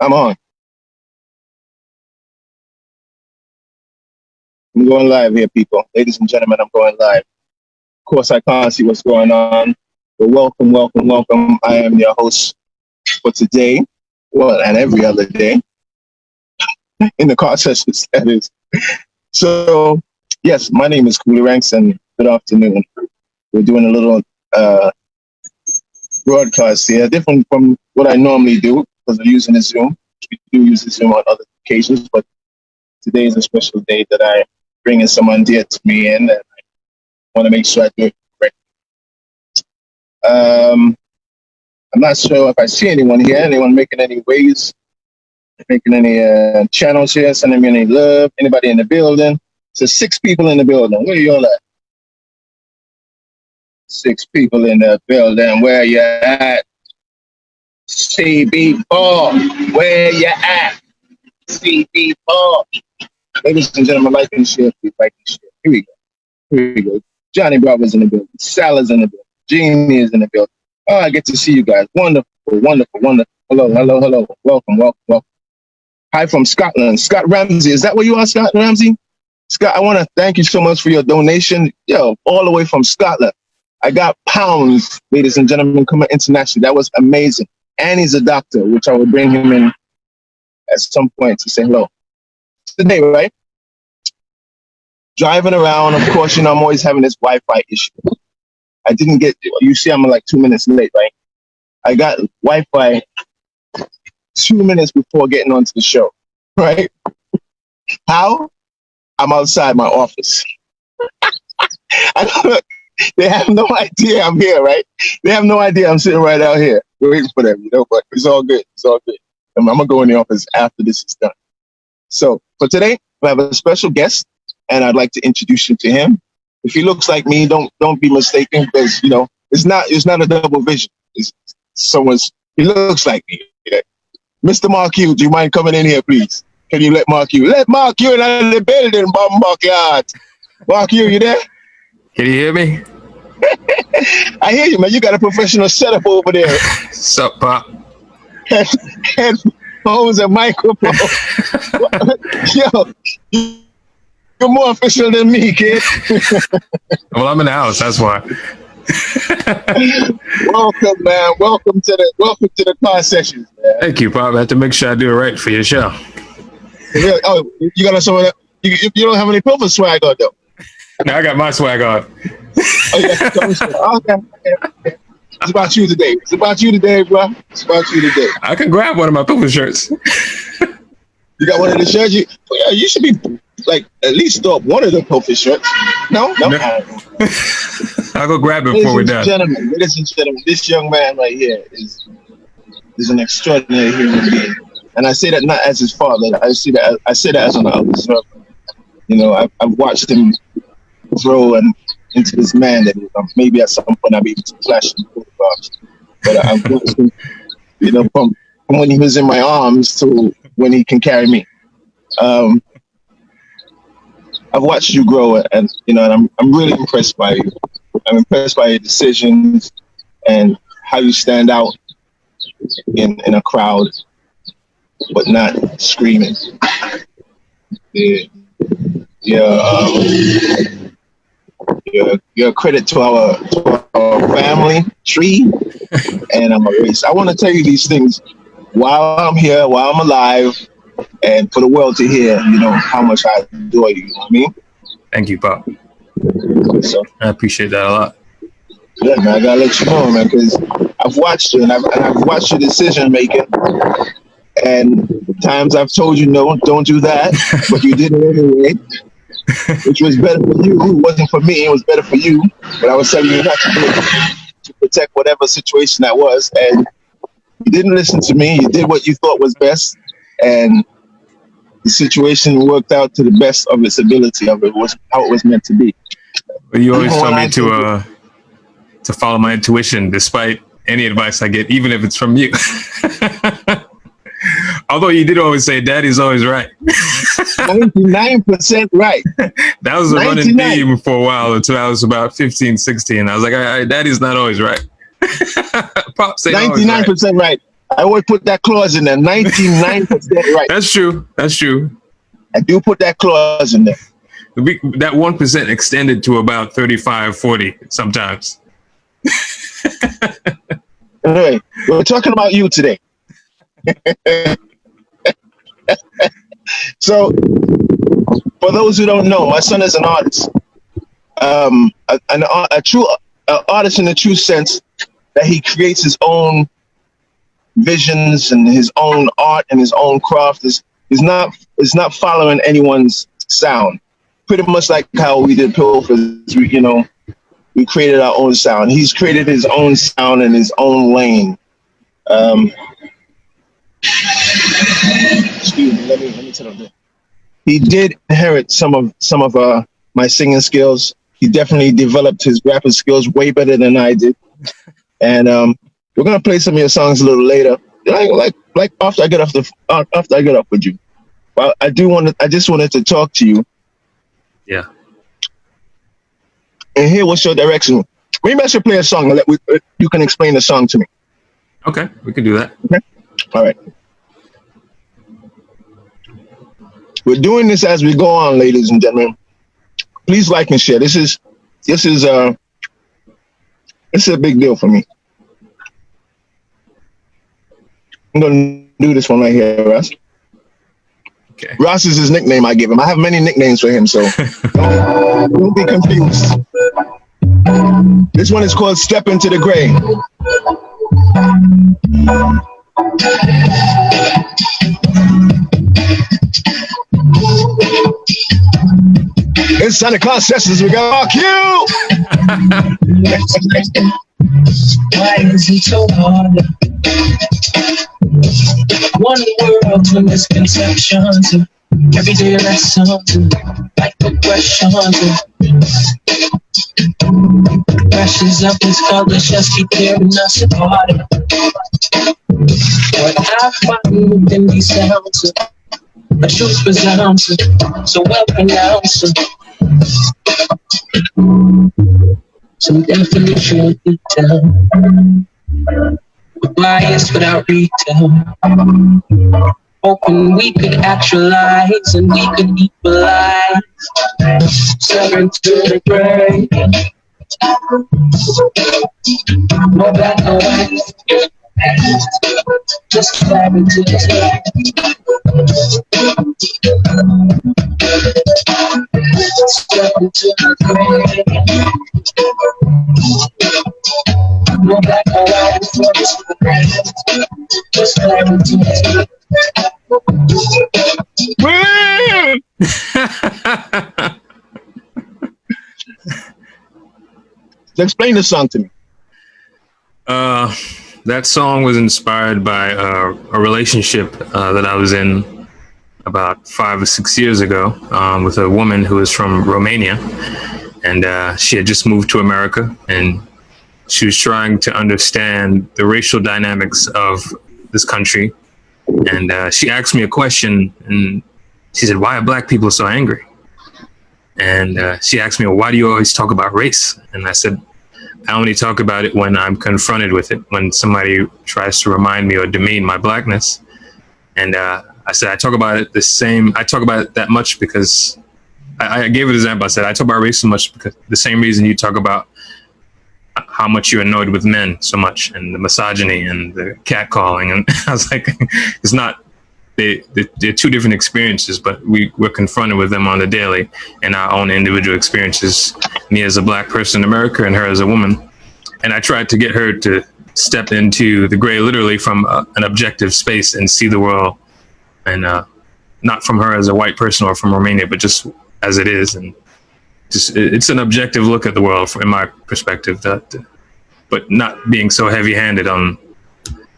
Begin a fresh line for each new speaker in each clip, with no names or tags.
I'm on. I'm going live here, people. Ladies and gentlemen, I'm going live. Of course, I can't see what's going on, but welcome, welcome, welcome. I am your host for today, well, and every other day in the car sessions, that is. So, yes, my name is Cooley Ranks, and good afternoon. We're doing a little broadcast here, different from what I normally do because we're using the Zoom. We do use the Zoom on other occasions, but today is a special day that I bring in someone dear to me in, and I want to make sure I do it correctly. I'm not sure if I see anyone here, anyone making any waves, making any channels here, sending me any love, anybody in the building. So 6 people in the building. Where you all at? 6 people in the building. Where you at? CB4. Where you at? CB4. Ladies and gentlemen, like and share, please. Like and share. Here we go. Here we go. Johnny Bravo's in the building. Salah's in the building. Jamie is in the building. Oh, I get to see you guys. Wonderful, wonderful, wonderful. Hello, hello, hello. Welcome, welcome, welcome. Hi from Scotland. Scott Ramsey. Is that where you are, Scott Ramsey? Scott, I want to thank you so much for your donation. Yo, all the way from Scotland. I got pounds, ladies and gentlemen, coming internationally. That was amazing. And he's a doctor, which I will bring him in at some point to say hello. Today, right? Driving around, of course, I'm always having this Wi-Fi issue. I didn't get, you see I'm like 2 minutes late, right? I got Wi-Fi 2 minutes before getting onto the show, right? How? I'm outside my office. They have no idea I'm here, right? They have no idea I'm sitting right out here waiting for them, but it's all good. It's all good. I'm going to go in the office after this is done. So for today, we have a special guest, and I'd like to introduce you to him. If he looks like me, don't be mistaken, because it's not a double vision. He looks like me. Yeah. Mr. Mark Hughes, do you mind coming in here, please? Can you let Mark Hughes in the building, Backyard? Mark Hughes, you there?
Can you hear me?
I hear you, man. You got a professional setup over there.
Sup, Pop?
Headphones and microphone. Yo, you're more official than me, kid.
Well, I'm in the house. That's why.
Welcome, man. Welcome to the car sessions, man.
Thank you, Pop. I have to make sure I do it right for your show.
Really? Oh, you got some of that? You don't have any purple swag on, though.
No, I got my swag on.
Oh, yeah. Okay. It's about you today. It's about you today, bro. It's about you today.
I can grab one of my purple shirts.
You got one of the shirts? Yeah, you should be like at least throw up one of the purple shirts. No.
I'll go grab it before we're done.
Ladies and gentlemen, this young man right here is an extraordinary human being, and I say that not as his father. I say that as an observer. I've watched him grow and into this man that maybe at some point I'll be able to flash him photographs. But I've watched him, from when he was in my arms to when he can carry me. I've watched you grow, and I'm really impressed by you. I'm impressed by your decisions and how you stand out in a crowd, but not screaming. You're a credit to our family tree, and I'm a race. I want to tell you these things while I'm here, while I'm alive, and for the world to hear, how much I adore you. You know what I mean?
Thank you, Pop.
So
I appreciate that a lot.
Yeah, man, I gotta let you know, man, because I've watched you, and I've watched your decision making, and times I've told you no, don't do that, but you did it anyway. Which was better for you. It wasn't for me. It was better for you. But I was telling you not to do it to protect whatever situation that was. And you didn't listen to me. You did what you thought was best. And the situation worked out to the best of its ability of it was how it was meant to be.
But you always tell me to follow my intuition despite any advice I get, even if it's from you. Although you did always say daddy's always right.
99% right.
That was a running theme for a while until I was about 15, 16. I was like, daddy's not always right. Pops ain't
99% right. I always put that clause in there. 99% right.
That's true. That's true.
I do put that clause in there.
That 1% extended to about 35, 40 sometimes.
Anyway, we're talking about you today. So, for those who don't know, my son is an artist. A true artist in the true sense that he creates his own visions and his own art and his own craft. Is not following anyone's sound. Pretty much like how we did Pilfers, we created our own sound. He's created his own sound in his own lane. Excuse me, let me turn up there. He did inherit some of my singing skills. He definitely developed his rapping skills way better than I did. And we're gonna play some of your songs a little later, like after I get off with you. But I just wanted to talk to you.
Yeah.
And hear what's your direction. Maybe I should play a song and you can explain the song to me.
Okay, we can do that.
Okay. All right. We're doing this as we go on, ladies and gentlemen. Please like and share. This is a big deal for me. I'm gonna do this one right here, Ross.
Okay.
Ross is his nickname I give him. I have many nicknames for him, so don't be confused. This one is called Step Into the Gray. It's Santa Claus Sessions. We got RQ.
Why is it so hard? One world, two misconceptions. Everyday lessons, like progressions. Brushes up his colors, just keep tearing us apart. But I find within these sounds a truth resounds, so well pronounced. Some definition deep down. We're biased without retail. Hoping we could actualize and we could equalize. Seven to the gray. No black, no white. Just clarity to the step into the gray. No black, no white. Just clarity to the
Explain the song to me.
That song was inspired by a relationship that I was in about 5 or 6 years ago with a woman who was from Romania, and she had just moved to America, and she was trying to understand the racial dynamics of this country. And she asked me a question, and she said, "Why are black people so angry?" And she asked me, "Well, why do you always talk about race?" And I said, "I only talk about it when I'm confronted with it, when somebody tries to remind me or demean my blackness." And I said, I talk about it that much because I gave an example. I said, I talk about race so much because the same reason you talk about how much you're annoyed with men so much, and the misogyny and the catcalling. And I was like, it's not, they're two different experiences, but we're confronted with them on the daily in our own individual experiences, me as a black person in America and her as a woman. And I tried to get her to step into the gray, literally from an objective space, and see the world, and not from her as a white person or from Romania, but just as it is. And just, it's an objective look at the world in my perspective, but not being so heavy-handed on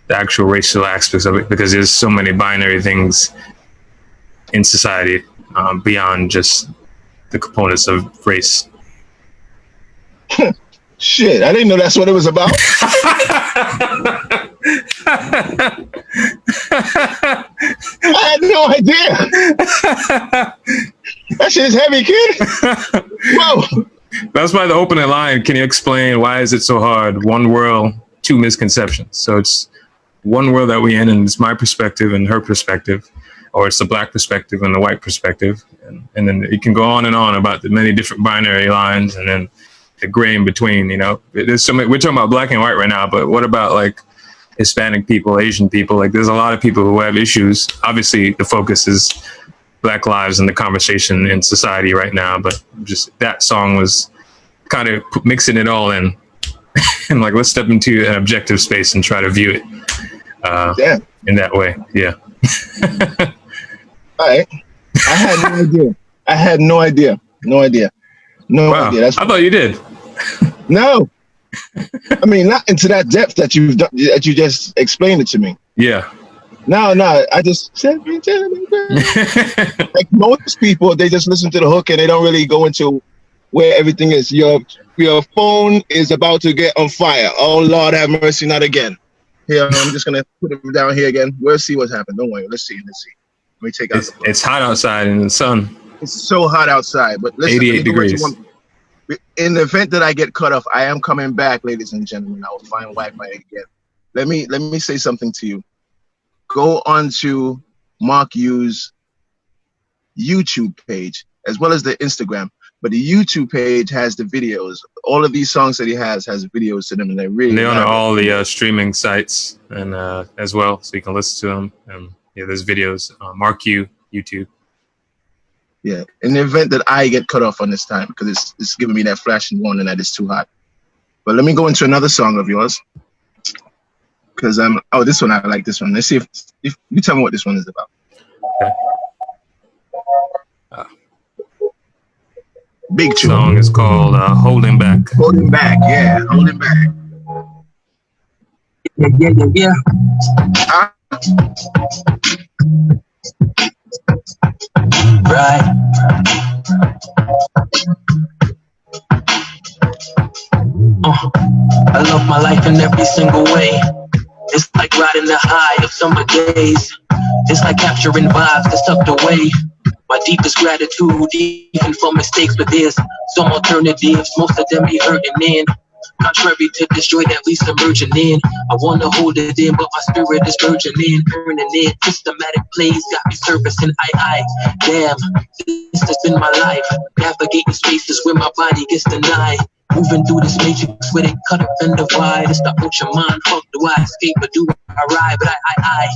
the actual racial aspects of it, because there's so many binary things in society beyond just the components of race.
Shit, I didn't know that's what it was about. I had no idea. That shit is heavy, kid. Whoa.
That's why the opening line, can you explain why is it so hard? One world, two misconceptions. So it's one world that we in, and it's my perspective and her perspective, or it's the black perspective and the white perspective, and then it can go on and on about the many different binary lines, and then the gray in between. You know, there's so many, we're talking about black and white right now, but what about like Hispanic people, Asian people? Like, there's a lot of people who have issues. Obviously, the focus is Black lives and the conversation in society right now, but just that song was kind of mixing it all in. And like, let's step into an objective space and try to view it in that way. Yeah.
All right. I had no idea. I had no idea. No idea. No
Wow.
idea. That's
I thought you did.
No. I mean, not into that depth that you've done, that you just explained it to me.
Yeah.
No, I just said, like most people, they just listen to the hook and they don't really go into where everything is. Your phone is about to get on fire. Oh Lord, have mercy, not again. Here, I'm just gonna put it down here again. We'll see what's happened. Don't worry. Let's see. Let me take out.
It's hot outside in the sun.
It's so hot outside, but listen,
88 degrees.
In the event that I get cut off, I am coming back, ladies and gentlemen. I will find Wi-Fi again. Let me say something to you. Go on to Mark Yu's YouTube page as well as the Instagram, but the YouTube page has the videos. All of these songs that he has videos to them, and they're
on all the streaming sites and as well, so you can listen to them. And yeah, there's videos. Mark Yu YouTube.
Yeah, in the event that I get cut off on this time, because it's giving me that flashing warning that it's too hot. But let me go into another song of yours, because this one, I like this one. Let's see if you tell me what this one is about.
Okay.
Big tune.
Song is called "Holding Back."
Holding back, yeah, holding back.
Yeah. Right. I love my life in every single way. It's like riding the high of summer days. It's like capturing vibes that's tucked away. My deepest gratitude, even for mistakes, but there's some alternatives. Most of them be hurting in. Contrary to this joy that we submerging in, I wanna hold it in, but my spirit is virgin in, burning in. Systematic plays got me surfacing. Damn, this has been my life. Navigating spaces where my body gets denied. Moving through this matrix where they cut up and divide. It's the ocean mind. Fuck, do I escape or do I ride? But I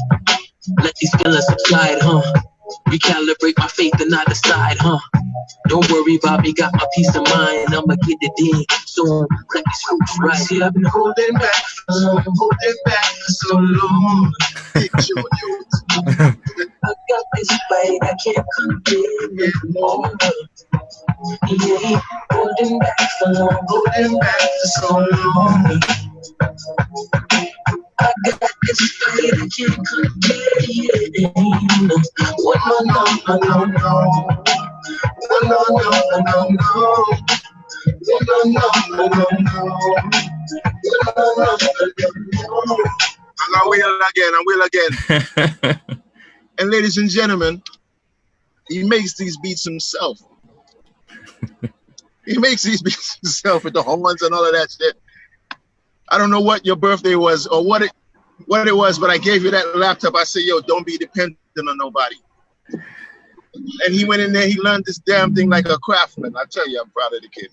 let these feelings subside, recalibrate my faith and I decide, don't worry about me, got my peace of mind. I'ma get it in, so crack these hoops right. See, I've been holding back for so long. I got this fight, I can't contain it more. Yeah, holding back for so long. I got this fight, I can't contain it.
I will again. And ladies and gentlemen, he makes these beats himself. He makes these beats himself with the horns and all of that shit. I don't know what your birthday was or what it was, but I gave you that laptop. I said, yo, don't be dependent on nobody. And he went in there, he learned this damn thing like a craftsman. I tell you, I'm proud of the kid.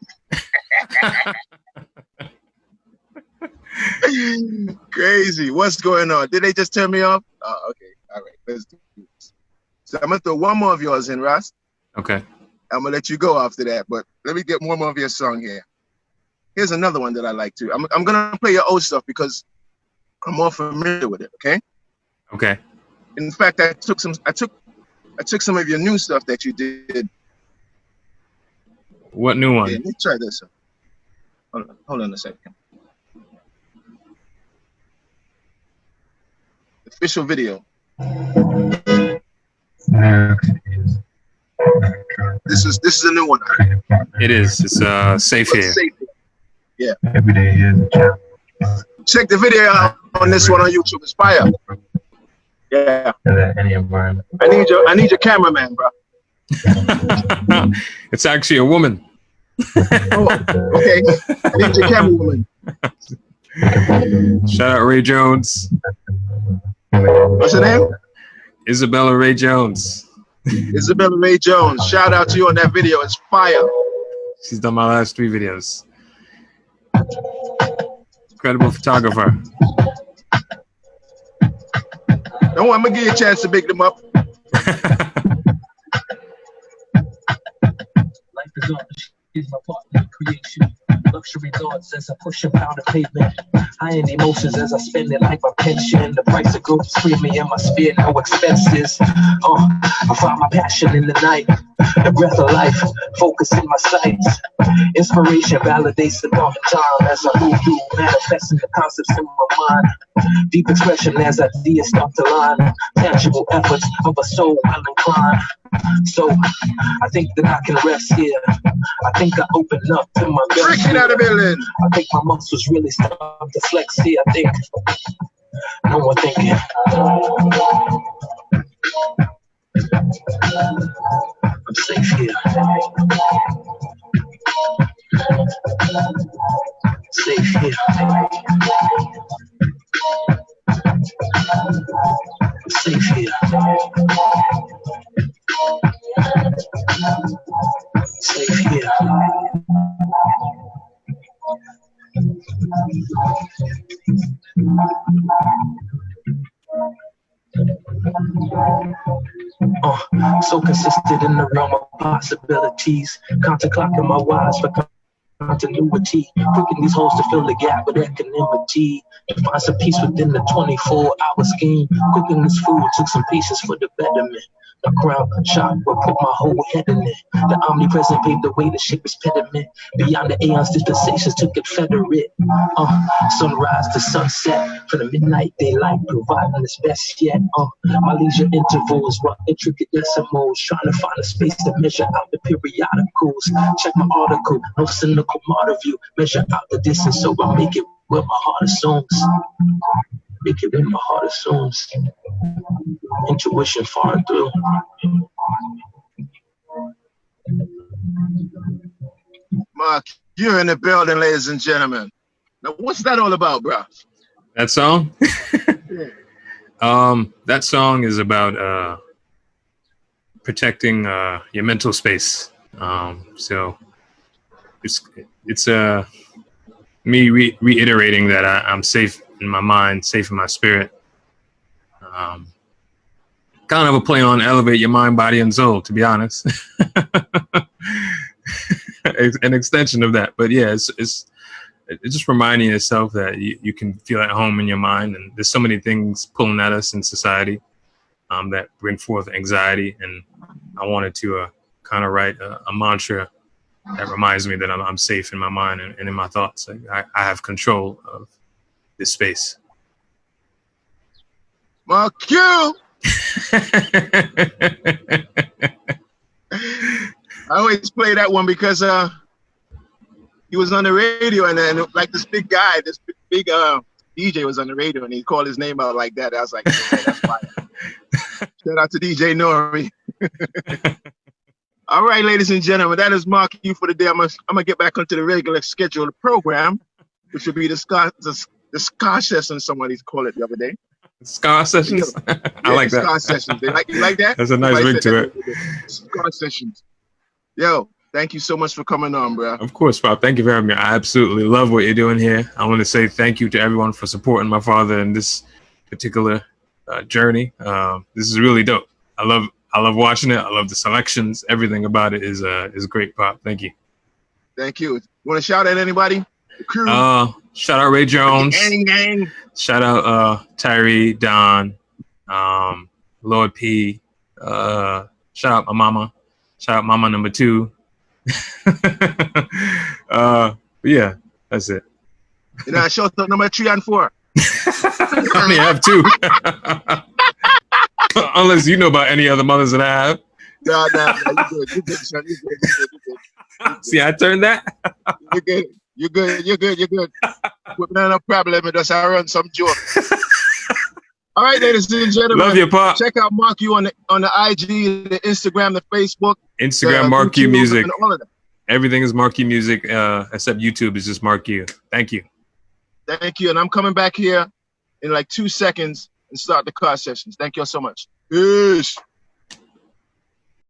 Crazy. What's going on? Did they just turn me off? Oh, okay. All right. Let's do this. So I'm going to throw one more of yours in, Ross.
Okay.
I'm going to let you go after that, but let me get one more of your song here. Here's another one that I like too. I'm going to play your old stuff because I'm more familiar with it, okay?
Okay.
In fact, I took some of your new stuff that you did.
What new one?
Yeah, let me try this. Hold on a second. Official video. This is a new one.
It is. It's safe here.
Yeah. Check the video out on this one on YouTube. It's fire. Yeah.
Any environment.
I need your cameraman, bro.
It's actually a woman.
Oh, okay. I need your cameraman.
Shout out Ray Jones.
What's her name?
Isabella Ray Jones.
Isabella Ray Jones. Shout out to you on that video. It's fire.
She's done my last 3 videos. Incredible photographer.
Don't want me to give you a chance to pick them up.
Life is art. She's my partner in creation. Luxury thoughts as I push a pound of pavement. High in emotions as I spend it like my pension. The price of growth is premium, my sphere, no expenses. I find my passion in the night. The breath of life, focus in my sights. Inspiration validates the dark time as I move through, manifesting the concepts in my mind. Deep expression as ideas start to line. Tangible efforts of a soul well inclined. So I think that I can rest here. I think I open up to my best.
Out of building.
I think my muscles really start to flex here. I think no more thinking. I'm safe here. Safe here. I'm safe here. Safe here. So consistent in the realm of possibilities. Counterclocking my wise for continuity. Pricking these holes to fill the gap with equanimity. To find some peace within the 24-hour scheme. Cooking this food took some patience for the betterment. The crown shot will put my whole head in it. The omnipresent paved the way to shape its pediment. Beyond the aeons, dispensations to confederate. Sunrise to sunset, from the midnight daylight, providing its best yet. My leisure intervals were intricate decimals, trying to find a space to measure out the periodicals. Check my article, no cynical martyr view. Measure out the distance, so I make it where my heart assumes. Make it where my heart assumes. Intuition far and through.
Mark, you're in the building, ladies and gentlemen. Now, what's that all about, bro?
That song?
Yeah.
That song is about protecting your mental space. So it's me reiterating that I'm safe in my mind, safe in my spirit. Kind of a play on elevate your mind, body, and soul, to be honest. An extension of that. But yeah, it's just reminding yourself that you can feel at home in your mind. And there's so many things pulling at us in society that bring forth anxiety. And I wanted to kind of write a mantra that reminds me that I'm safe in my mind and in my thoughts. I have control of this space.
Mark Q! I always play that one because he was on the radio and then like this big guy, this big DJ was on the radio and he called his name out like that. I was like, yeah, that's fire. Shout out to DJ Nori. All right, ladies and gentlemen, that is Mark Q for the day. I'm gonna get back onto the regular scheduled program, which will be the Scar Sessions, somebody called it the other day.
Scar Sessions?
Yeah,
I like that.
Scar Sessions. You like that?
That's a nice ring to it.
Scar Sessions. Yo, thank you so much for coming on, bro.
Of course, Bob. Thank you for having me. I absolutely love what you're doing here. I want to say thank you to everyone for supporting my father in this particular journey. This is really dope. I love watching it. I love the selections. Everything about it is great, Pop. Thank you.
Thank you. Want to shout at anybody? The crew.
Shout out Ray Jones.
Gang.
Shout out Tyree, Don, Lord P. Shout out my mama. Shout out mama number 2. But yeah, that's it.
You know, shout out number 3 and 4.
I only have 2. Unless you know about any other mothers that I have.
No, you good, son. You good.
See, I turned that.
You're good. With no problem, just I run some joke. All right, ladies and gentlemen.
Love you, Pop.
Check out Mark Q on the IG, the Instagram, the Facebook.
Instagram, Mark Q Music.
And all of that.
Everything is Mark Q Music, except YouTube is just Mark Q. Thank you.
Thank you. And I'm coming back here in like 2 seconds and start the car sessions. Thank you all so much. Peace.